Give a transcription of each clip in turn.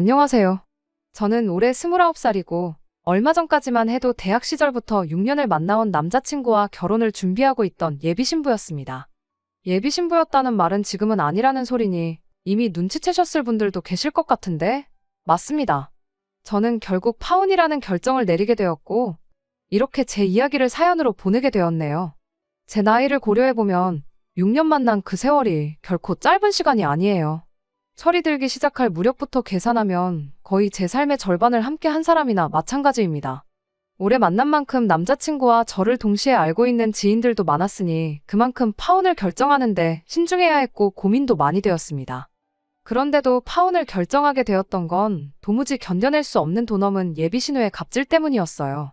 안녕하세요. 저는 올해 29살이고 얼마 전까지만 해도 대학 시절부터 6년을 만나온 남자친구와 결혼을 준비하고 있던 예비신부였습니다. 예비신부였다는 말은 지금은 아니라는 소리니 이미 눈치채셨을 분들도 계실 것 같은데? 맞습니다. 저는 결국 파혼이라는 결정을 내리게 되었고 이렇게 제 이야기를 사연으로 보내게 되었네요. 제 나이를 고려해보면 6년 만난 그 세월이 결코 짧은 시간이 아니에요. 철이 들기 시작할 무렵부터 계산하면 거의 제 삶의 절반을 함께 한 사람이나 마찬가지입니다. 오래 만난 만큼 남자친구와 저를 동시에 알고 있는 지인들도 많았으니 그만큼 파혼을 결정하는데 신중해야 했고 고민도 많이 되었습니다. 그런데도 파혼을 결정하게 되었던 건 도무지 견뎌낼 수 없는 돈 없는 예비신우의 갑질 때문이었어요.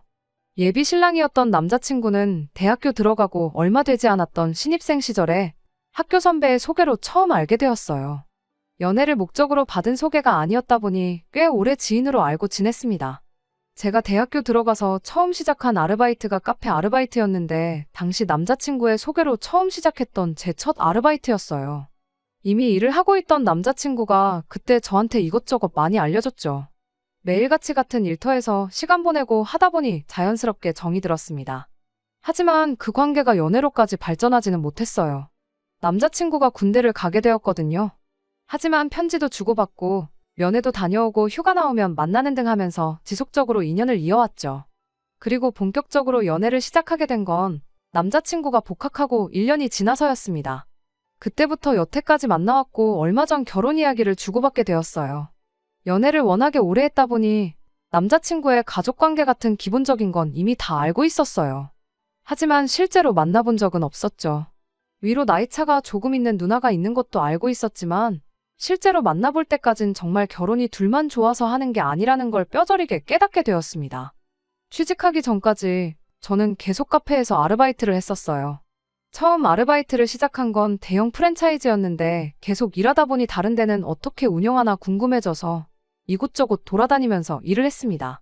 예비신랑이었던 남자친구는 대학교 들어가고 얼마 되지 않았던 신입생 시절에 학교 선배의 소개로 처음 알게 되었어요. 연애를 목적으로 받은 소개가 아니었다 보니 꽤 오래 지인으로 알고 지냈습니다. 제가 대학교 들어가서 처음 시작한 아르바이트가 카페 아르바이트였는데 당시 남자친구의 소개로 처음 시작했던 제 첫 아르바이트였어요. 이미 일을 하고 있던 남자친구가 그때 저한테 이것저것 많이 알려줬죠. 매일같이 같은 일터에서 시간 보내고 하다 보니 자연스럽게 정이 들었습니다. 하지만 그 관계가 연애로까지 발전하지는 못했어요. 남자친구가 군대를 가게 되었거든요. 하지만 편지도 주고받고 면회도 다녀오고 휴가 나오면 만나는 등 하면서 지속적으로 인연을 이어왔죠. 그리고 본격적으로 연애를 시작하게 된 건 남자친구가 복학하고 1년이 지나서였습니다. 그때부터 여태까지 만나왔고 얼마 전 결혼 이야기를 주고받게 되었어요. 연애를 워낙에 오래 했다 보니 남자친구의 가족관계 같은 기본적인 건 이미 다 알고 있었어요. 하지만 실제로 만나본 적은 없었죠. 위로 나이차가 조금 있는 누나가 있는 것도 알고 있었지만 실제로 만나볼 때까진 정말 결혼이 둘만 좋아서 하는 게 아니라는 걸 뼈저리게 깨닫게 되었습니다. 취직하기 전까지 저는 계속 카페에서 아르바이트를 했었어요. 처음 아르바이트를 시작한 건 대형 프랜차이즈였는데 계속 일하다 보니 다른 데는 어떻게 운영하나 궁금해져서 이곳저곳 돌아다니면서 일을 했습니다.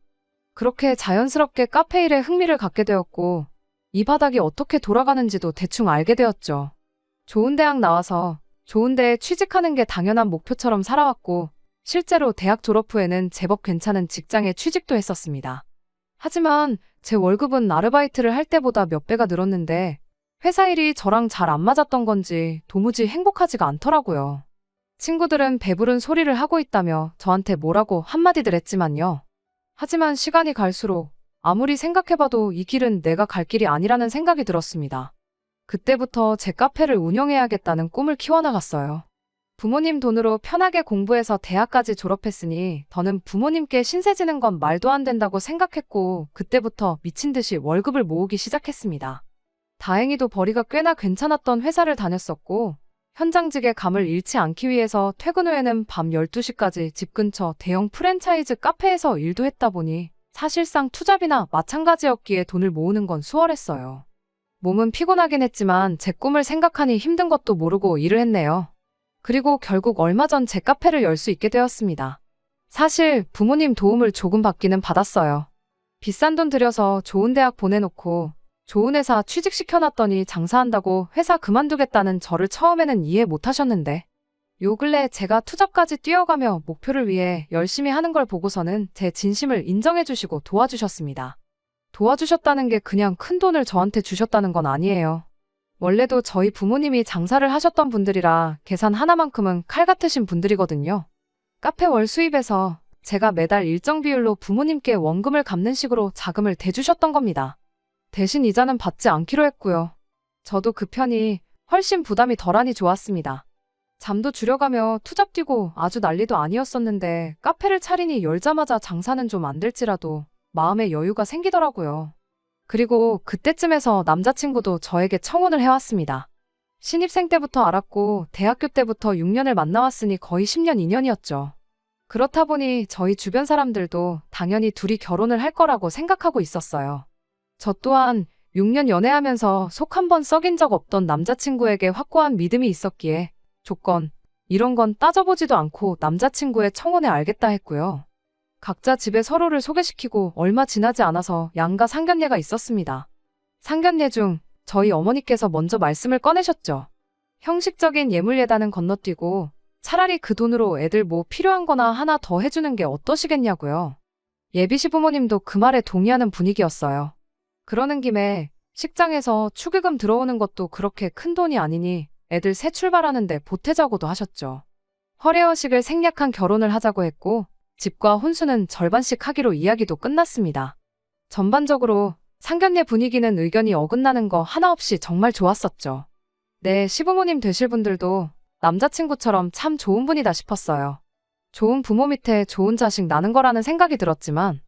그렇게 자연스럽게 카페 일에 흥미를 갖게 되었고 이 바닥이 어떻게 돌아가는지도 대충 알게 되었죠. 좋은 대학 나와서 좋은 데에 취직하는 게 당연한 목표처럼 살아왔고 실제로 대학 졸업 후에는 제법 괜찮은 직장에 취직도 했었습니다. 하지만 제 월급은 아르바이트를 할 때보다 몇 배가 늘었는데 회사 일이 저랑 잘 안 맞았던 건지 도무지 행복하지가 않더라고요. 친구들은 배부른 소리를 하고 있다며 저한테 뭐라고 한마디들 했지만요. 하지만 시간이 갈수록 아무리 생각해봐도 이 길은 내가 갈 길이 아니라는 생각이 들었습니다. 그때부터 제 카페를 운영해야겠다는 꿈을 키워나갔어요. 부모님 돈으로 편하게 공부해서 대학까지 졸업했으니 더는 부모님께 신세 지는 건 말도 안 된다고 생각했고 그때부터 미친 듯이 월급을 모으기 시작했습니다. 다행히도 벌이가 꽤나 괜찮았던 회사를 다녔었고 현장직의 감을 잃지 않기 위해서 퇴근 후에는 밤 12시까지 집 근처 대형 프랜차이즈 카페에서 일도 했다 보니 사실상 투잡이나 마찬가지였기에 돈을 모으는 건 수월했어요. 몸은 피곤하긴 했지만 제 꿈을 생각하니 힘든 것도 모르고 일을 했네요. 그리고 결국 얼마 전 제 카페를 열 수 있게 되었습니다. 사실 부모님 도움을 조금 받기는 받았어요. 비싼 돈 들여서 좋은 대학 보내놓고 좋은 회사 취직시켜놨더니 장사한다고 회사 그만두겠다는 저를 처음에는 이해 못하셨는데 요 근래 제가 투잡까지 뛰어가며 목표를 위해 열심히 하는 걸 보고서는 제 진심을 인정해주시고 도와주셨습니다. 도와주셨다는 게 그냥 큰 돈을 저한테 주셨다는 건 아니에요. 원래도 저희 부모님이 장사를 하셨던 분들이라 계산 하나만큼은 칼 같으신 분들이거든요. 카페 월 수입에서 제가 매달 일정 비율로 부모님께 원금을 갚는 식으로 자금을 대주셨던 겁니다. 대신 이자는 받지 않기로 했고요. 저도 그 편이 훨씬 부담이 덜하니 좋았습니다. 잠도 줄여가며 투잡 뛰고 아주 난리도 아니었었는데 카페를 차리니 열자마자 장사는 좀 안 될지라도 마음의 여유가 생기더라고요. 그리고 그때쯤에서 남자친구도 저에게 청혼을 해왔습니다. 신입생 때부터 알았고 대학교 때부터 6년을 만나왔으니 거의 10년 인연이었죠. 그렇다 보니 저희 주변 사람들도 당연히 둘이 결혼을 할 거라고 생각하고 있었어요. 저 또한 6년 연애하면서 속 한 번 썩인 적 없던 남자친구에게 확고한 믿음이 있었기에 조건, 이런 건 따져보지도 않고 남자친구의 청혼에 알겠다 했고요. 각자 집에 서로를 소개시키고 얼마 지나지 않아서 양가 상견례가 있었습니다. 상견례 중 저희 어머니께서 먼저 말씀을 꺼내셨죠. 형식적인 예물예단은 건너뛰고 차라리 그 돈으로 애들 뭐 필요한 거나 하나 더 해주는 게 어떠시겠냐고요. 예비 시부모님도 그 말에 동의하는 분위기였어요. 그러는 김에 식장에서 축의금 들어오는 것도 그렇게 큰 돈이 아니니 애들 새 출발하는데 보태자고도 하셨죠. 허례허식을 생략한 결혼을 하자고 했고 집과 혼수는 절반씩 하기로 이야기도 끝났습니다. 전반적으로 상견례 분위기는 의견이 어긋나는 거 하나 없이 정말 좋았었죠. 네, 시부모님 되실 분들도 남자친구처럼 참 좋은 분이다 싶었어요. 좋은 부모 밑에 좋은 자식 나는 거라는 생각이 들었지만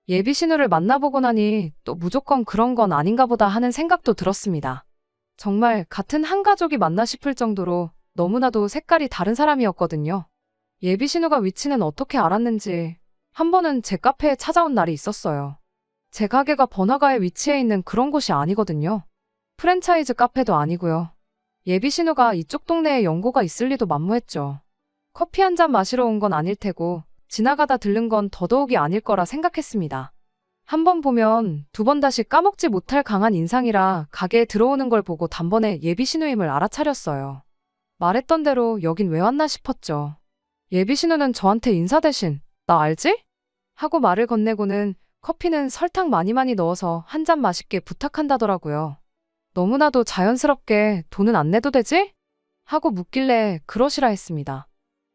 예비 신우를 만나보고 나니 또 무조건 그런 건 아닌가 보다 하는 생각도 들었습니다. 정말 같은 한 가족이 맞나 싶을 정도로 너무나도 색깔이 다른 사람이었거든요. 예비 신우가 위치는 어떻게 알았는지 한 번은 제 카페에 찾아온 날이 있었어요. 제 가게가 번화가에 위치해 있는 그런 곳이 아니거든요. 프랜차이즈 카페도 아니고요. 예비 신우가 이쪽 동네에 연고가 있을 리도 만무했죠. 커피 한 잔 마시러 온 건 아닐 테고 지나가다 들른 건 더더욱이 아닐 거라 생각했습니다. 한 번 보면 두 번 다시 까먹지 못할 강한 인상이라 가게에 들어오는 걸 보고 단번에 예비 신우임을 알아차렸어요. 말했던 대로 여긴 왜 왔나 싶었죠. 예비 신우는 저한테 인사 대신 나 알지? 하고 말을 건네고는 커피는 설탕 많이 넣어서 한 잔 맛있게 부탁한다더라고요. 너무나도 자연스럽게 돈은 안 내도 되지? 하고 묻길래 그러시라 했습니다.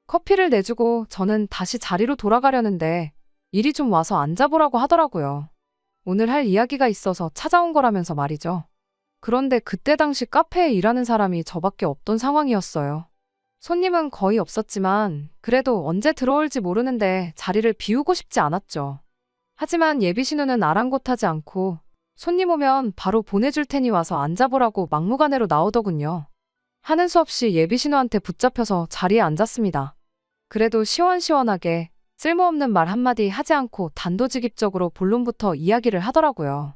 커피를 내주고 저는 다시 자리로 돌아가려는데 이리 좀 와서 앉아보라고 하더라고요. 오늘 할 이야기가 있어서 찾아온 거라면서 말이죠. 그런데 그때 당시 카페에 일하는 사람이 저밖에 없던 상황이었어요. 손님은 거의 없었지만 그래도 언제 들어올지 모르는데 자리를 비우고 싶지 않았죠. 하지만 예비 신우는 아랑곳하지 않고 손님 오면 바로 보내줄 테니 와서 앉아보라고 막무가내로 나오더군요. 하는 수 없이 예비 신우한테 붙잡혀서 자리에 앉았습니다. 그래도 시원시원하게 쓸모없는 말 한마디 하지 않고 단도직입적으로 본론부터 이야기를 하더라고요.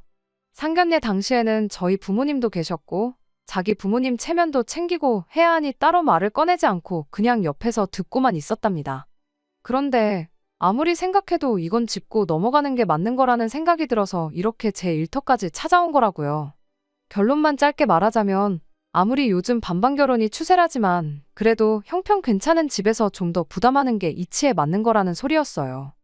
상견례 당시에는 저희 부모님도 계셨고 자기 부모님 체면도 챙기고 해야 하니 따로 말을 꺼내지 않고 그냥 옆에서 듣고만 있었답니다. 그런데 아무리 생각해도 이건 짚고 넘어가는 게 맞는 거라는 생각이 들어서 이렇게 제 일터까지 찾아온 거라고요. 결론만 짧게 말하자면 아무리 요즘 반반 결혼이 추세라지만 그래도 형편 괜찮은 집에서 좀 더 부담하는 게 이치에 맞는 거라는 소리였어요.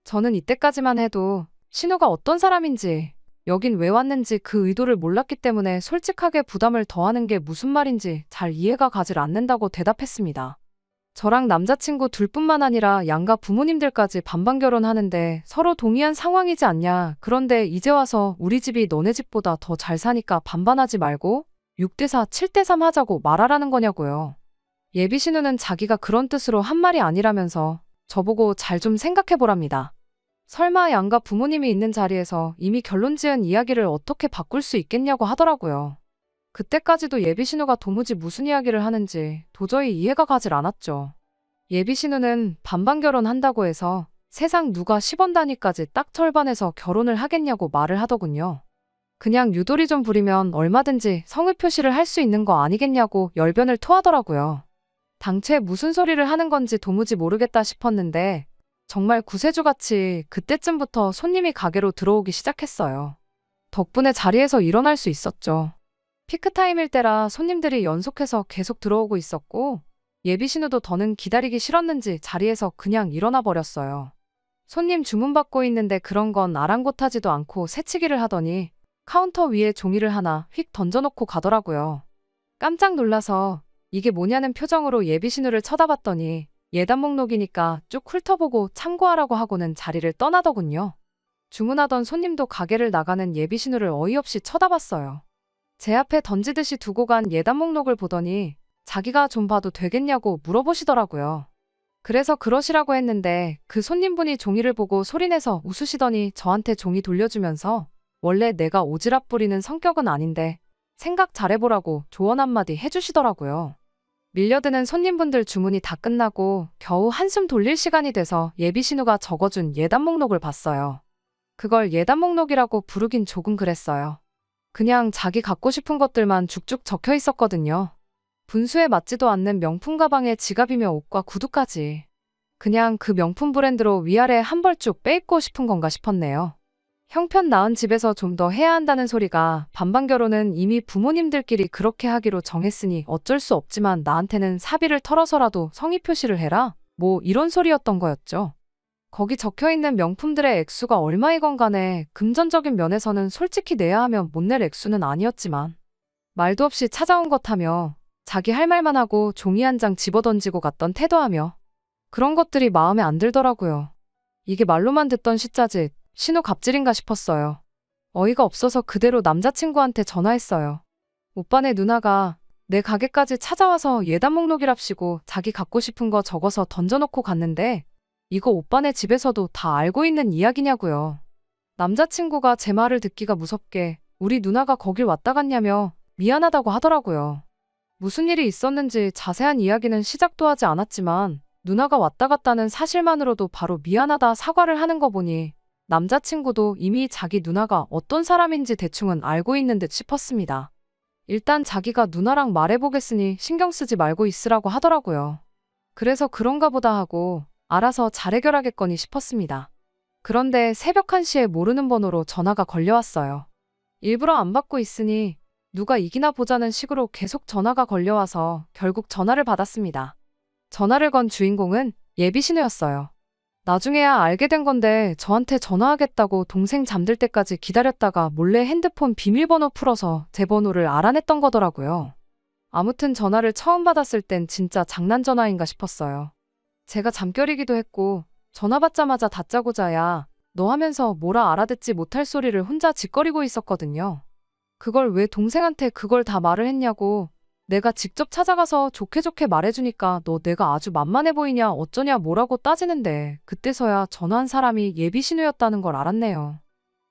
저는 이때까지만 해도 신우가 어떤 사람인지 여긴 왜 왔는지 그 의도를 몰랐기 때문에 솔직하게 부담을 더하는 게 무슨 말인지 잘 이해가 가질 않는다고 대답했습니다. 저랑 남자친구 둘뿐만 아니라 양가 부모님들까지 반반 결혼하는데 서로 동의한 상황이지 않냐. 그런데 이제 와서 우리 집이 너네 집보다 더 잘 사니까 반반하지 말고 6대4, 7대3 하자고 말하라는 거냐고요. 예비 신우는 자기가 그런 뜻으로 한 말이 아니라면서 저보고 잘 좀 생각해보랍니다. 설마 양가 부모님이 있는 자리에서 이미 결론 지은 이야기를 어떻게 바꿀 수 있겠냐고 하더라고요. 그때까지도 예비 신우가 도무지 무슨 이야기를 하는지 도저히 이해가 가질 않았죠. 예비 신우는 반반 결혼한다고 해서 세상 누가 10원 단위까지 딱 절반해서 결혼을 하겠냐고 말을 하더군요. 그냥 유도리 좀 부리면 얼마든지 성의 표시를 할 수 있는 거 아니겠냐고 열변을 토하더라고요. 당최 무슨 소리를 하는 건지 도무지 모르겠다 싶었는데 정말 구세주같이 그때쯤부터 손님이 가게로 들어오기 시작했어요. 덕분에 자리에서 일어날 수 있었죠. 피크타임일 때라 손님들이 연속해서 계속 들어오고 있었고 예비 신우도 더는 기다리기 싫었는지 자리에서 그냥 일어나 버렸어요. 손님 주문 받고 있는데 그런 건 아랑곳하지도 않고 새치기를 하더니 카운터 위에 종이를 하나 휙 던져놓고 가더라고요. 깜짝 놀라서 이게 뭐냐는 표정으로 예비 신우를 쳐다봤더니 예단 목록이니까 쭉 훑어보고 참고하라고 하고는 자리를 떠나더군요. 주문하던 손님도 가게를 나가는 예비 신우를 어이없이 쳐다봤어요. 제 앞에 던지듯이 두고 간 예단 목록을 보더니 자기가 좀 봐도 되겠냐고 물어보시더라고요. 그래서 그러시라고 했는데 그 손님분이 종이를 보고 소리내서 웃으시더니 저한테 종이 돌려주면서 원래 내가 오지랖 부리는 성격은 아닌데 생각 잘해보라고 조언 한마디 해주시더라고요. 밀려드는 손님분들 주문이 다 끝나고 겨우 한숨 돌릴 시간이 돼서 예비 신우가 적어준 예단 목록을 봤어요. 그걸 예단 목록이라고 부르긴 조금 그랬어요. 그냥 자기 갖고 싶은 것들만 쭉쭉 적혀 있었거든요. 분수에 맞지도 않는 명품 가방에 지갑이며 옷과 구두까지. 그냥 그 명품 브랜드로 위아래 한 벌 쭉 빼입고 싶은 건가 싶었네요. 형편 나은 집에서 좀 더 해야 한다는 소리가 반반 결혼은 이미 부모님들끼리 그렇게 하기로 정했으니 어쩔 수 없지만 나한테는 사비를 털어서라도 성의 표시를 해라. 뭐 이런 소리였던 거였죠. 거기 적혀있는 명품들의 액수가 얼마이건 간에 금전적인 면에서는 솔직히 내야 하면 못 낼 액수는 아니었지만 말도 없이 찾아온 것 하며 자기 할 말만 하고 종이 한 장 집어던지고 갔던 태도하며 그런 것들이 마음에 안 들더라고요. 이게 말로만 듣던 시짜짓, 신호 갑질인가 싶었어요. 어이가 없어서 그대로 남자친구한테 전화했어요. 오빠네 누나가 내 가게까지 찾아와서 예단 목록이랍시고 자기 갖고 싶은 거 적어서 던져놓고 갔는데 이거 오빠네 집에서도 다 알고 있는 이야기냐고요. 남자친구가 제 말을 듣기가 무섭게 우리 누나가 거길 왔다 갔냐며 미안하다고 하더라고요. 무슨 일이 있었는지 자세한 이야기는 시작도 하지 않았지만 누나가 왔다 갔다는 사실만으로도 바로 미안하다 사과를 하는 거 보니 남자친구도 이미 자기 누나가 어떤 사람인지 대충은 알고 있는 듯 싶었습니다. 일단 자기가 누나랑 말해보겠으니 신경 쓰지 말고 있으라고 하더라고요. 그래서 그런가 보다 하고 알아서 잘 해결하겠거니 싶었습니다. 그런데 새벽 1시에 모르는 번호로 전화가 걸려왔어요. 일부러 안 받고 있으니 누가 이기나 보자는 식으로 계속 전화가 걸려와서 결국 전화를 받았습니다. 전화를 건 주인공은 예비신우였어요. 나중에야 알게 된 건데 저한테 전화하겠다고 동생 잠들 때까지 기다렸다가 몰래 핸드폰 비밀번호 풀어서 제 번호를 알아냈던 거더라고요. 아무튼 전화를 처음 받았을 땐 진짜 장난 전화인가 싶었어요. 제가 잠결이기도 했고 전화 받자마자 다짜고짜 야, 너 하면서 뭐라 알아듣지 못할 소리를 혼자 짓거리고 있었거든요. 그걸 왜 동생한테 그걸 다 말을 했냐고 내가 직접 찾아가서 좋게 좋게 말해주니까 너 내가 아주 만만해 보이냐 어쩌냐 뭐라고 따지는데 그때서야 전화한 사람이 예비신우였다는 걸 알았네요.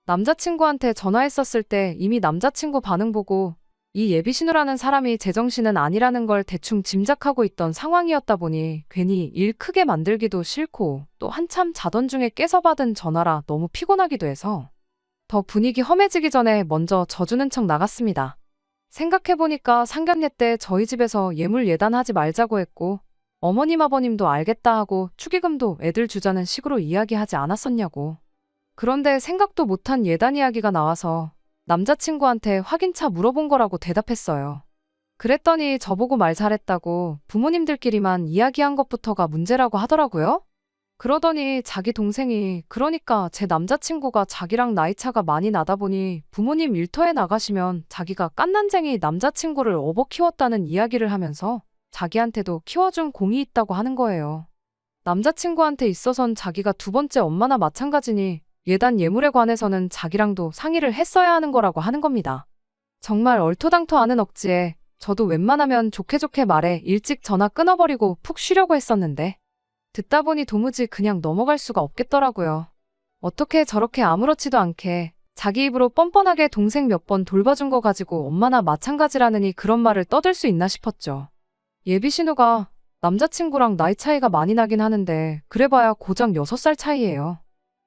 남자친구한테 전화했었을 때 이미 남자친구 반응 보고 이 예비신우라는 사람이 제정신은 아니라는 걸 대충 짐작하고 있던 상황이었다 보니 괜히 일 크게 만들기도 싫고 또 한참 자던 중에 깨서 받은 전화라 너무 피곤하기도 해서 더 분위기 험해지기 전에 먼저 져주는 척 나갔습니다. 생각해보니까 상견례 때 저희 집에서 예물 예단하지 말자고 했고 어머님 아버님도 알겠다 하고 축의금도 애들 주자는 식으로 이야기하지 않았었냐고. 그런데 생각도 못한 예단 이야기가 나와서 남자친구한테 확인차 물어본 거라고 대답했어요. 그랬더니 저보고 말 잘했다고 부모님들끼리만 이야기한 것부터가 문제라고 하더라고요. 그러더니 자기 동생이 그러니까 제 남자친구가 자기랑 나이차가 많이 나다 보니 부모님 일터에 나가시면 자기가 깐난쟁이 남자친구를 업어 키웠다는 이야기를 하면서 자기한테도 키워준 공이 있다고 하는 거예요. 남자친구한테 있어선 자기가 두 번째 엄마나 마찬가지니 예단 예물에 관해서는 자기랑도 상의를 했어야 하는 거라고 하는 겁니다. 정말 얼토당토하는 억지에 저도 웬만하면 좋게 좋게 말해 일찍 전화 끊어버리고 푹 쉬려고 했었는데 듣다 보니 도무지 그냥 넘어갈 수가 없겠더라고요. 어떻게 저렇게 아무렇지도 않게 자기 입으로 뻔뻔하게 동생 몇 번 돌봐준 거 가지고 엄마나 마찬가지라느니 그런 말을 떠들 수 있나 싶었죠. 예비신우가 남자친구랑 나이 차이가 많이 나긴 하는데 그래봐야 고작 6살 차이예요.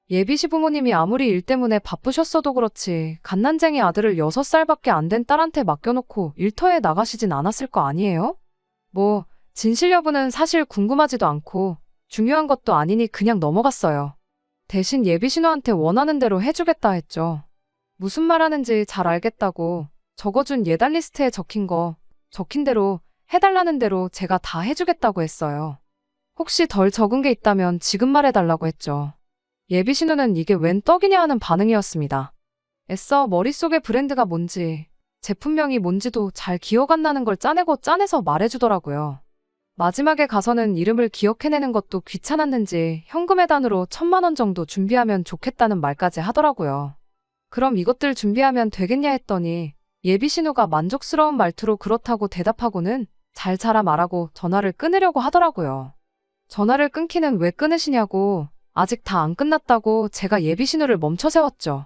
예비시 부모님이 아무리 일 때문에 바쁘셨어도 그렇지 갓난쟁이 아들을 6살밖에 안 된 딸한테 맡겨놓고 일터에 나가시진 않았을 거 아니에요? 뭐 진실 여부는 사실 궁금하지도 않고 중요한 것도 아니니 그냥 넘어갔어요. 대신 예비신우한테 원하는 대로 해주겠다 했죠. 무슨 말하는지 잘 알겠다고 적어준 예단 리스트에 적힌 대로 해달라는 대로 제가 다 해주겠다고 했어요. 혹시 덜 적은 게 있다면 지금 말해달라고 했죠. 예비신우는 이게 웬 떡이냐 하는 반응이었습니다. 애써 머릿속에 브랜드가 뭔지 제품명이 뭔지도 잘 기억 안 나는 걸 짜내서 말해주더라고요. 마지막에 가서는 이름을 기억해내는 것도 귀찮았는지 현금 해단으로 1,000만 원 정도 준비하면 좋겠다는 말까지 하더라고요. 그럼 이것들 준비하면 되겠냐 했더니 예비신우가 만족스러운 말투로 그렇다고 대답하고는 잘 자라 말하고 전화를 끊으려고 하더라고요. 전화를 끊기는 왜 끊으시냐고 아직 다 안 끝났다고 제가 예비신우를 멈춰 세웠죠.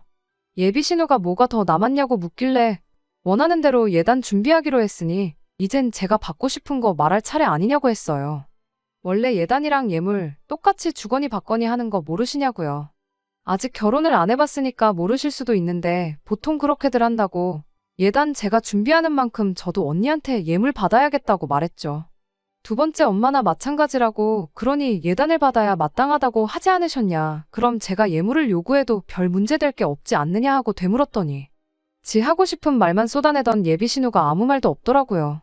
예비신우가 뭐가 더 남았냐고 묻길래 원하는 대로 예단 준비하기로 했으니 이젠 제가 받고 싶은 거 말할 차례 아니냐고 했어요. 원래 예단이랑 예물 똑같이 주거니 받거니 하는 거 모르시냐고요. 아직 결혼을 안 해봤으니까 모르실 수도 있는데 보통 그렇게들 한다고 예단 제가 준비하는 만큼 저도 언니한테 예물 받아야겠다고 말했죠. 두 번째 엄마나 마찬가지라고 그러니 예단을 받아야 마땅하다고 하지 않으셨냐. 그럼 제가 예물을 요구해도 별 문제될 게 없지 않느냐 하고 되물었더니 지 하고 싶은 말만 쏟아내던 예비 신우가 아무 말도 없더라고요.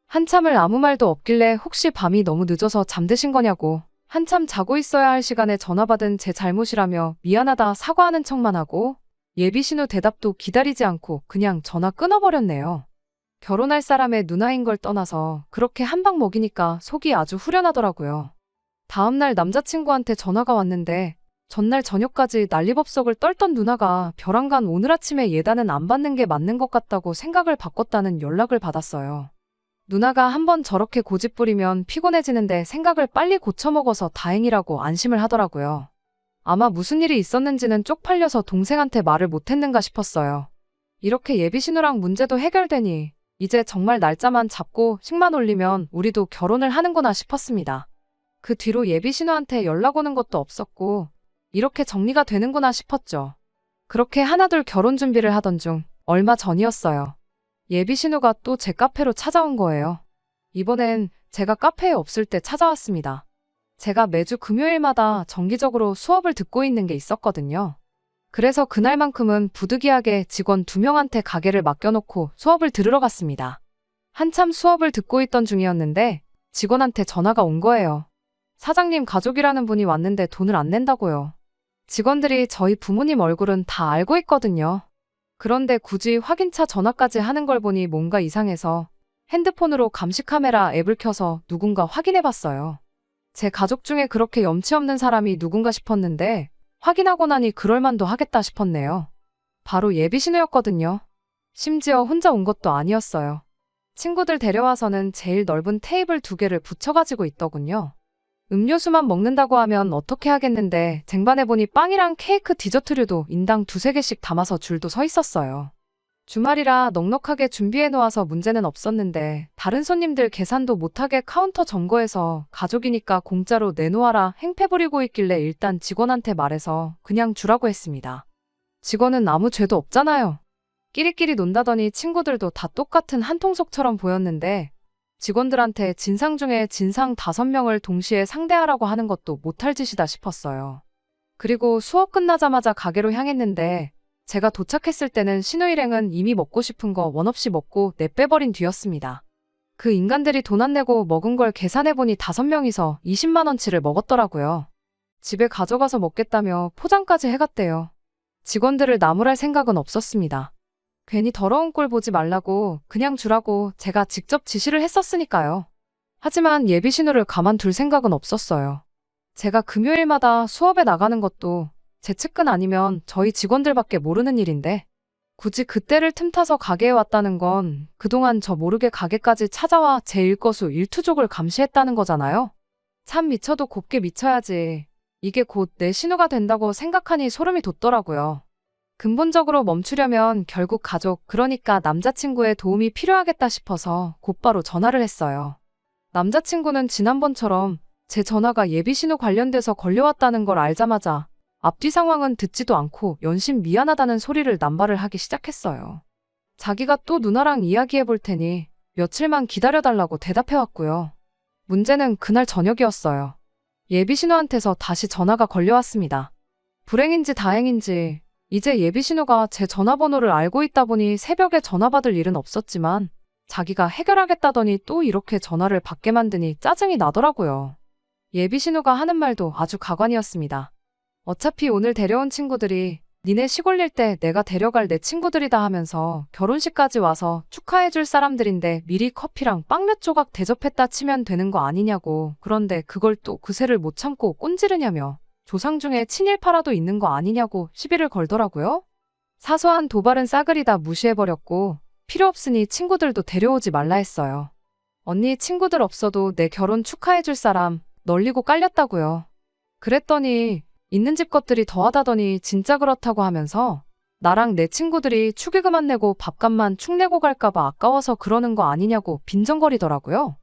한참을 아무 말도 없길래 혹시 밤이 너무 늦어서 잠드신 거냐고 한참 자고 있어야 할 시간에 전화 받은 제 잘못이라며 미안하다 사과하는 척만 하고 예비 신우 대답도 기다리지 않고 그냥 전화 끊어버렸네요. 결혼할 사람의 누나인 걸 떠나서 그렇게 한 방 먹이니까 속이 아주 후련하더라고요. 다음날 남자친구한테 전화가 왔는데 전날 저녁까지 난리법석을 떨던 누나가 벼랑간 오늘 아침에 예단은 안 받는 게 맞는 것 같다고 생각을 바꿨다는 연락을 받았어요. 누나가 한번 저렇게 고집부리면 피곤해지는데 생각을 빨리 고쳐먹어서 다행이라고 안심을 하더라고요. 아마 무슨 일이 있었는지는 쪽팔려서 동생한테 말을 못했는가 싶었어요. 이렇게 예비 신우랑 문제도 해결되니 이제 정말 날짜만 잡고 식만 올리면 우리도 결혼을 하는구나 싶었습니다. 그 뒤로 예비 신우한테 연락 오는 것도 없었고 이렇게 정리가 되는구나 싶었죠. 그렇게 하나둘 결혼 준비를 하던 중 얼마 전이었어요. 예비 신우가 또 제 카페로 찾아온 거예요. 이번엔 제가 카페에 없을 때 찾아왔습니다. 제가 매주 금요일마다 정기적으로 수업을 듣고 있는 게 있었거든요. 그래서 그날만큼은 부득이하게 직원 2명한테 가게를 맡겨놓고 수업을 들으러 갔습니다. 한참 수업을 듣고 있던 중이었는데 직원한테 전화가 온 거예요. 사장님 가족이라는 분이 왔는데 돈을 안 낸다고요. 직원들이 저희 부모님 얼굴은 다 알고 있거든요. 그런데 굳이 확인차 전화까지 하는 걸 보니 뭔가 이상해서 핸드폰으로 감시카메라 앱을 켜서 누군가 확인해봤어요. 제 가족 중에 그렇게 염치 없는 사람이 누군가 싶었는데 확인하고 나니 그럴만도 하겠다 싶었네요. 바로 예비 신우였거든요. 심지어 혼자 온 것도 아니었어요. 친구들 데려와서는 제일 넓은 테이블 2개를 붙여가지고 있더군요. 음료수만 먹는다고 하면 어떻게 하겠는데 쟁반해보니 빵이랑 케이크 디저트류도 인당 2-3개씩 담아서 줄도 서 있었어요. 주말이라 넉넉하게 준비해놓아서 문제는 없었는데 다른 손님들 계산도 못하게 카운터 점거해서 가족이니까 공짜로 내놓아라 행패 부리고 있길래 일단 직원한테 말해서 그냥 주라고 했습니다. 직원은 아무 죄도 없잖아요. 끼리끼리 논다더니 친구들도 다 똑같은 한통속처럼 보였는데 직원들한테 진상 중에 진상 5명을 동시에 상대하라고 하는 것도 못할 짓이다 싶었어요. 그리고 수업 끝나자마자 가게로 향했는데 제가 도착했을 때는 신우 일행은 이미 먹고 싶은 거 원 없이 먹고 내빼버린 뒤였습니다. 그 인간들이 돈 안 내고 먹은 걸 계산해보니 5명이서 20만 원치를 먹었더라고요. 집에 가져가서 먹겠다며 포장까지 해갔대요. 직원들을 나무랄 생각은 없었습니다. 괜히 더러운 꼴 보지 말라고 그냥 주라고 제가 직접 지시를 했었으니까요. 하지만 예비 신우를 가만둘 생각은 없었어요. 제가 금요일마다 수업에 나가는 것도 제 측근 아니면 저희 직원들밖에 모르는 일인데 굳이 그때를 틈타서 가게에 왔다는 건 그동안 저 모르게 가게까지 찾아와 제 일거수 일투족을 감시했다는 거잖아요. 참 미쳐도 곱게 미쳐야지. 이게 곧 내 신우가 된다고 생각하니 소름이 돋더라고요. 근본적으로 멈추려면 결국 가족, 그러니까 남자친구의 도움이 필요하겠다 싶어서 곧바로 전화를 했어요. 남자친구는 지난번처럼 제 전화가 예비 신우 관련돼서 걸려왔다는 걸 알자마자 앞뒤 상황은 듣지도 않고 연신 미안하다는 소리를 남발을 하기 시작했어요. 자기가 또 누나랑 이야기해 볼 테니 며칠만 기다려달라고 대답해왔고요. 문제는 그날 저녁이었어요. 예비 신우한테서 다시 전화가 걸려왔습니다. 불행인지 다행인지 이제 예비 신우가 제 전화번호를 알고 있다 보니 새벽에 전화 받을 일은 없었지만 자기가 해결하겠다더니 또 이렇게 전화를 받게 만드니 짜증이 나더라고요. 예비 신우가 하는 말도 아주 가관이었습니다. 어차피 오늘 데려온 친구들이 니네 시골일 때 내가 데려갈 내 친구들이다 하면서 결혼식까지 와서 축하해줄 사람들인데 미리 커피랑 빵 몇 조각 대접했다 치면 되는 거 아니냐고. 그런데 그걸 또 그새를 못 참고 꼰지르냐며 조상 중에 친일파라도 있는 거 아니냐고 시비를 걸더라고요. 사소한 도발은 싸그리다 무시해버렸고 필요 없으니 친구들도 데려오지 말라 했어요. 언니 친구들 없어도 내 결혼 축하해줄 사람 널리고 깔렸다고요. 그랬더니 있는 집 것들이 더하다더니 진짜 그렇다고 하면서 나랑 내 친구들이 축의금 안 내고 밥값만 축 내고 갈까봐 아까워서 그러는 거 아니냐고 빈정거리더라고요.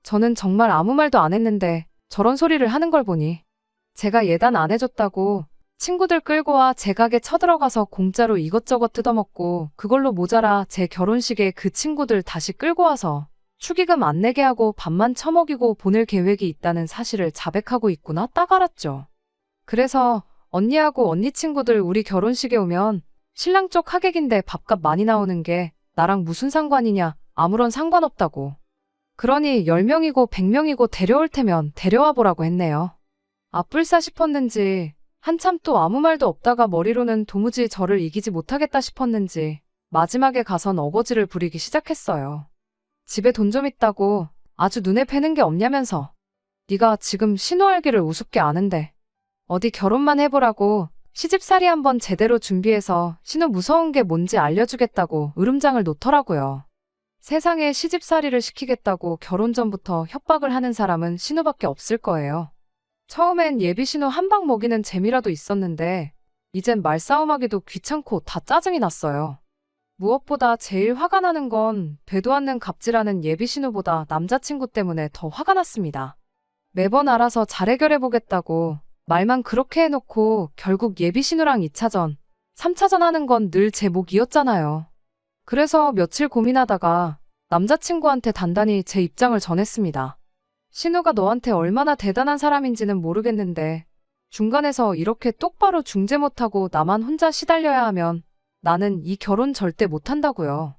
저는 정말 아무 말도 안 했는데 저런 소리를 하는 걸 보니 제가 예단 안 해줬다고 친구들 끌고 와 제 가게 쳐들어가서 공짜로 이것저것 뜯어먹고 그걸로 모자라 제 결혼식에 그 친구들 다시 끌고 와서 축의금 안 내게 하고 밥만 처먹이고 보낼 계획이 있다는 사실을 자백하고 있구나 딱 알았죠. 그래서 언니하고 언니 친구들 우리 결혼식에 오면 신랑 쪽 하객인데 밥값 많이 나오는 게 나랑 무슨 상관이냐, 아무런 상관없다고. 그러니 10명이고 100명이고 데려올 테면 데려와 보라고 했네요. 아뿔싸 싶었는지 한참 또 아무 말도 없다가 머리로는 도무지 저를 이기지 못하겠다 싶었는지 마지막에 가선 어거지를 부리기 시작했어요. 집에 돈 좀 있다고 아주 눈에 뵈는 게 없냐면서. 네가 지금 신호알기를 우습게 아는데 어디 결혼만 해보라고 시집살이 한번 제대로 준비해서 신호 무서운 게 뭔지 알려주겠다고 으름장을 놓더라고요. 세상에 시집살이를 시키겠다고 결혼 전부터 협박을 하는 사람은 신우밖에 없을 거예요. 처음엔 예비 신우 한 방 먹이는 재미라도 있었는데 이젠 말싸움하기도 귀찮고 다 짜증이 났어요. 무엇보다 제일 화가 나는 건 되도 않는 갑질하는 예비 신우보다 남자친구 때문에 더 화가 났습니다. 매번 알아서 잘 해결해보겠다고 말만 그렇게 해놓고 결국 예비 신우랑 2차전, 3차전 하는 건 늘 제 몫이었잖아요. 그래서 며칠 고민하다가 남자친구한테 단단히 제 입장을 전했습니다. 신우가 너한테 얼마나 대단한 사람인지는 모르겠는데 중간에서 이렇게 똑바로 중재 못하고 나만 혼자 시달려야 하면 나는 이 결혼 절대 못한다고요.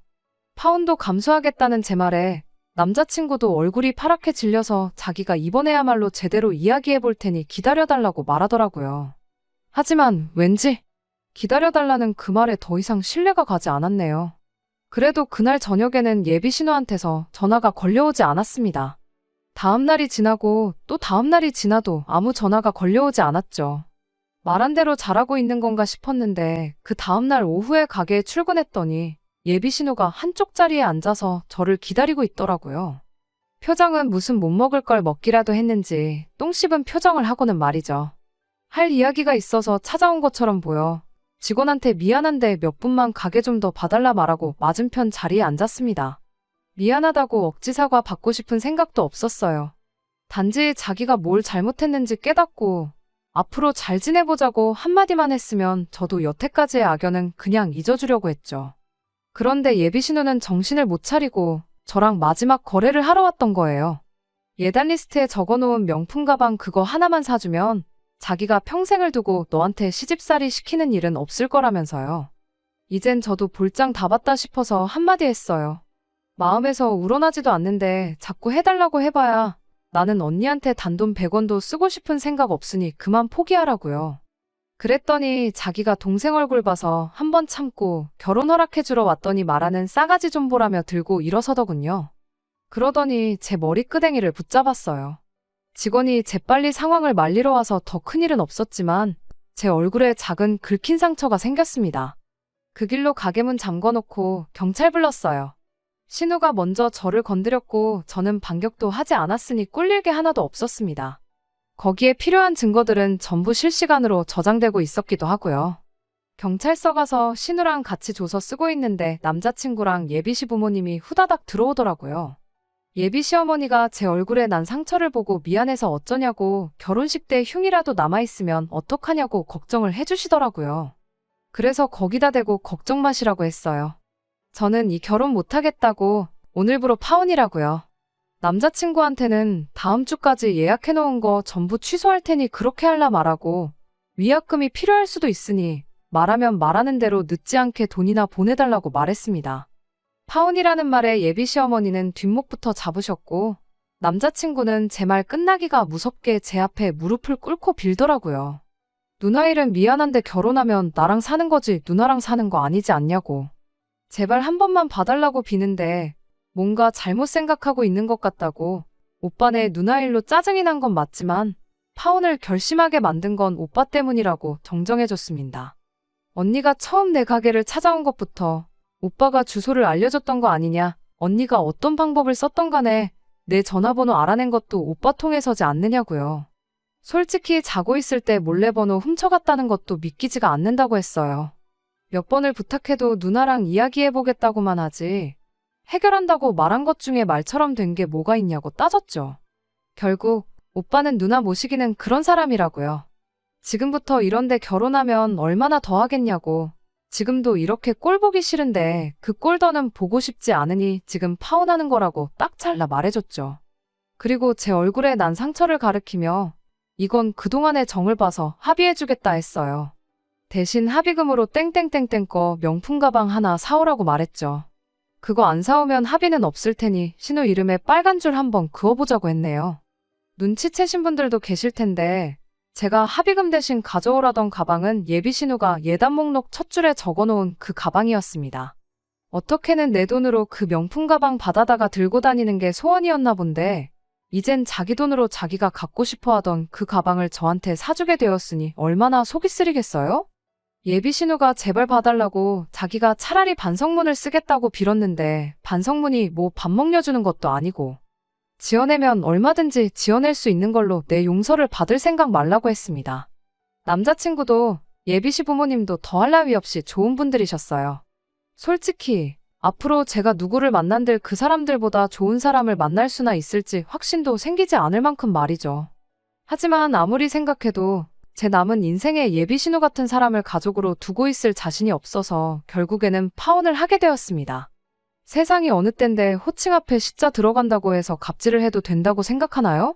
파혼도 감수하겠다는 제 말에 남자친구도 얼굴이 파랗게 질려서 자기가 이번에야말로 제대로 이야기해 볼 테니 기다려달라고 말하더라고요. 하지만 왠지 기다려달라는 그 말에 더 이상 신뢰가 가지 않았네요. 그래도 그날 저녁에는 예비 신우한테서 전화가 걸려오지 않았습니다. 다음 날이 지나고 또 다음 날이 지나도 아무 전화가 걸려오지 않았죠. 말한 대로 잘하고 있는 건가 싶었는데 그 다음 날 오후에 가게에 출근했더니 예비 신우가 한쪽 자리에 앉아서 저를 기다리고 있더라고요. 표정은 무슨 못 먹을 걸 먹기라도 했는지 똥 씹은 표정을 하고는 말이죠. 할 이야기가 있어서 찾아온 것처럼 보여 직원한테 미안한데 몇 분만 가게 좀 더 봐달라 말하고 맞은편 자리에 앉았습니다. 미안하다고 억지 사과 받고 싶은 생각도 없었어요. 단지 자기가 뭘 잘못했는지 깨닫고 앞으로 잘 지내보자고 한마디만 했으면 저도 여태까지의 악연은 그냥 잊어주려고 했죠. 그런데 예비 신우는 정신을 못 차리고 저랑 마지막 거래를 하러 왔던 거예요. 예단 리스트에 적어놓은 명품 가방 그거 하나만 사주면 자기가 평생을 두고 너한테 시집살이 시키는 일은 없을 거라면서요. 이젠 저도 볼장 다 봤다 싶어서 한마디 했어요. 마음에서 우러나지도 않는데 자꾸 해달라고 해봐야 나는 언니한테 단돈 100원도 쓰고 싶은 생각 없으니 그만 포기하라고요. 그랬더니 자기가 동생 얼굴 봐서 한번 참고 결혼 허락해주러 왔더니 말하는 싸가지 좀 보라며 들고 일어서더군요. 그러더니 제 머리끄댕이를 붙잡았어요. 직원이 재빨리 상황을 말리러 와서 더 큰일은 없었지만 제 얼굴에 작은 긁힌 상처가 생겼습니다. 그 길로 가게문 잠궈놓고 경찰 불렀어요. 신우가 먼저 저를 건드렸고 저는 반격도 하지 않았으니 꿀릴 게 하나도 없었습니다. 거기에 필요한 증거들은 전부 실시간으로 저장되고 있었기도 하고요. 경찰서 가서 신우랑 같이 조서 쓰고 있는데 남자친구랑 예비시 부모님이 후다닥 들어오더라고요. 예비 시어머니가 제 얼굴에 난 상처를 보고 미안해서 어쩌냐고 결혼식 때 흉이라도 남아있으면 어떡하냐고 걱정을 해주시더라고요. 그래서 거기다 대고 걱정 마시라고 했어요. 저는 이 결혼 못하겠다고 오늘부로 파혼이라고요. 남자친구한테는 다음 주까지 예약해놓은 거 전부 취소할 테니 그렇게 할라 말하고 위약금이 필요할 수도 있으니 말하면 말하는 대로 늦지 않게 돈이나 보내달라고 말했습니다. 파혼이라는 말에 예비 시어머니는 뒷목부터 잡으셨고 남자친구는 제 말 끝나기가 무섭게 제 앞에 무릎을 꿇고 빌더라고요. 누나 일은 미안한데 결혼하면 나랑 사는 거지 누나랑 사는 거 아니지 않냐고. 제발 한 번만 봐달라고 비는데 뭔가 잘못 생각하고 있는 것 같다고. 오빠네 누나 일로 짜증이 난 건 맞지만 파혼을 결심하게 만든 건 오빠 때문이라고 정정해줬습니다. 언니가 처음 내 가게를 찾아온 것부터 오빠가 주소를 알려줬던 거 아니냐, 언니가 어떤 방법을 썼던 간에 내 전화번호 알아낸 것도 오빠 통해서지 않느냐고요. 솔직히 자고 있을 때 몰래 번호 훔쳐갔다는 것도 믿기지가 않는다고 했어요. 몇 번을 부탁해도 누나랑 이야기해보겠다고만 하지 해결한다고 말한 것 중에 말처럼 된 게 뭐가 있냐고 따졌죠. 결국 오빠는 누나 모시기는 그런 사람이라고요. 지금부터 이런데 결혼하면 얼마나 더 하겠냐고. 지금도 이렇게 꼴 보기 싫은데 그 꼴 더는 보고 싶지 않으니 지금 파혼하는 거라고 딱 잘라 말해줬죠. 그리고 제 얼굴에 난 상처를 가리키며 이건 그동안의 정을 봐서 합의해주겠다 했어요. 대신 합의금으로 땡땡땡땡 거 명품 가방 하나 사오라고 말했죠. 그거 안 사오면 합의는 없을 테니 신우 이름에 빨간 줄 한번 그어보자고 했네요. 눈치채신 분들도 계실 텐데 제가 합의금 대신 가져오라던 가방은 예비 신우가 예단 목록 첫 줄에 적어놓은 그 가방이었습니다. 어떻게는 내 돈으로 그 명품 가방 받아다가 들고 다니는 게 소원이었나 본데 이젠 자기 돈으로 자기가 갖고 싶어 하던 그 가방을 저한테 사주게 되었으니 얼마나 속이 쓰리겠어요? 예비 신우가 제발 봐달라고 자기가 차라리 반성문을 쓰겠다고 빌었는데 반성문이 뭐 밥 먹여주는 것도 아니고 지어내면 얼마든지 지어낼 수 있는 걸로 내 용서를 받을 생각 말라고 했습니다. 남자친구도 예비시 부모님도 더할 나위 없이 좋은 분들이셨어요. 솔직히 앞으로 제가 누구를 만난들 그 사람들보다 좋은 사람을 만날 수나 있을지 확신도 생기지 않을 만큼 말이죠. 하지만 아무리 생각해도 제 남은 인생에 예비 신우 같은 사람을 가족으로 두고 있을 자신이 없어서 결국에는 파혼을 하게 되었습니다. 세상이 어느 땐데 호칭 앞에 시자 들어간다고 해서 갑질을 해도 된다고 생각하나요?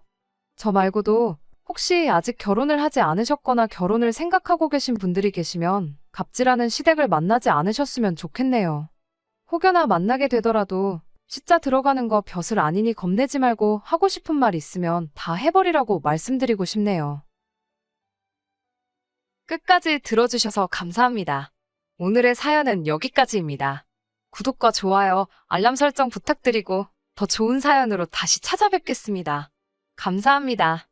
저 말고도 혹시 아직 결혼을 하지 않으셨거나 결혼을 생각하고 계신 분들이 계시면 갑질하는 시댁을 만나지 않으셨으면 좋겠네요. 혹여나 만나게 되더라도 시자 들어가는 거 벼슬 아니니 겁내지 말고 하고 싶은 말 있으면 다 해버리라고 말씀드리고 싶네요. 끝까지 들어주셔서 감사합니다. 오늘의 사연은 여기까지입니다. 구독과 좋아요, 알람 설정 부탁드리고 더 좋은 사연으로 다시 찾아뵙겠습니다. 감사합니다.